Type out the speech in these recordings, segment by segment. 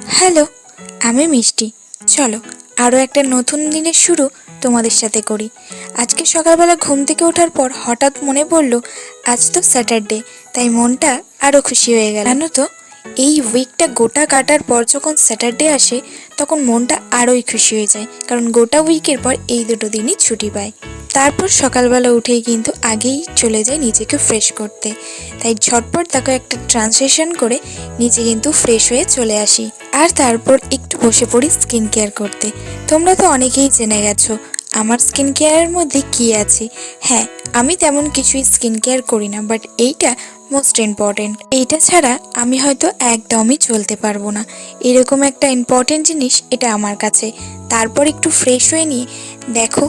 Hello, আমি মিষ্টি। চলো আরও একটা নতুন দিনের শুরু তোমাদের সাথে করি। আজকে সকালবেলা ঘুম থেকে ওঠার পর হঠাৎ মনে পড়লো আজ তো স্যাটারডে, তাই মনটা আরও খুশি হয়ে গেল। জানো তো, এই উইকটা গোটা কাটার পর যখন স্যাটারডে আসে তখন মনটা আরোই খুশি হয়ে যায়, কারণ গোটা উইকের পর এই দুটো দিনই ছুটি পায়। তারপর সকালবেলা উঠেই কিন্তু আগেই চলে যায় নিজেকে ফ্রেশ করতে, তাই ঝটপট তাকে একটা ট্রান্সলেশন করে নিজে কিন্তু ফ্রেশ হয়ে চলে আসি। আর তারপর একটু বসে পড়ি স্কিন কেয়ার করতে। তোমরা তো অনেকেই জেনে গেছো আমার স্কিন কেয়ারের মধ্যে কি আছে। হ্যাঁ, আমি তেমন কিছুই স্কিন কেয়ার করি না, বাট এইটা মোস্ট ইম্পর্টেন্ট। এইটা ছাড়া আমি হয়তো একদমই চলতে পারবো না, এরকম একটা ইম্পর্টেন্ট জিনিস এটা আমার কাছে। তারপর একটু ফ্রেশ হয়ে নিয়ে দেখো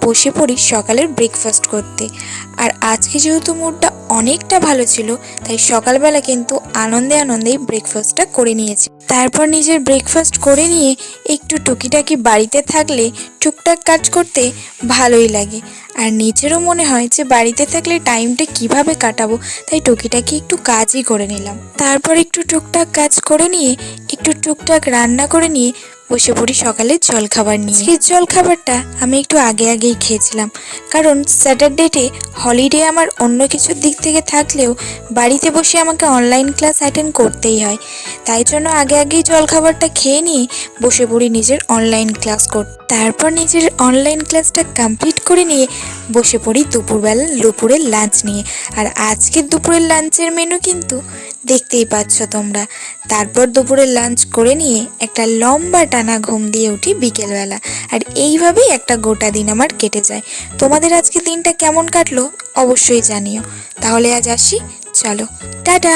বসে পড়ি সকালের ব্রেকফাস্ট করতে। আর আজকে যেহেতু মুডটা অনেকটা ভালো ছিল, তাই সকালবেলা কিন্তু আনন্দে আনন্দেই ব্রেকফাস্টটা করে নিয়েছি। তারপর নিজের ব্রেকফাস্ট করে নিয়ে একটু টুকিটাকি বাড়িতে থাকলে টুকটাক কাজ করতে ভালোই লাগে। আর নিজেরও মনে হয় যে বাড়িতে থাকলে টাইমটা কিভাবে কাটাবো, তাই টুকিটাকি একটু কাজই করে নিলাম। তারপর একটু টুকটাক কাজ করে নিয়ে একটু টুকটাক রান্না করে নিয়ে বসে পড়ি সকালের জলখাবার নিয়ে। আজকের জলখাবারটা আমি একটু আগেই খেয়েছিলাম, কারণ স্যাটারডেতে হলিডে আমার অন্য কিছুর দিক থেকে থাকলেও বাড়িতে বসে আমাকে অনলাইন ক্লাস অ্যাটেন্ড করতেই হয়। তাই জন্য আগেই জলখাবারটা খেয়ে নিয়ে বসে পড়ি নিজের অনলাইন ক্লাস করতে। তারপর নিজের অনলাইন ক্লাসটা কমপ্লিট করে নিয়ে বসে পড়ি দুপুরের লাঞ্চ নিয়ে। আর আজকের দুপুরের লাঞ্চের মেনু কিন্তু দেখতেই পাচ্ছ তোমরা। তারপর দুপুরের লাঞ্চ করে নিয়ে একটা লম্বা টানা ঘুম দিয়ে উঠি বিকেলবেলা। আর এইভাবেই একটা গোটা দিন আমার কেটে যায়। তোমাদের আজকে দিনটা কেমন কাটলো অবশ্যই জানিও। তাহলে আজ আসি, চলো টাটা।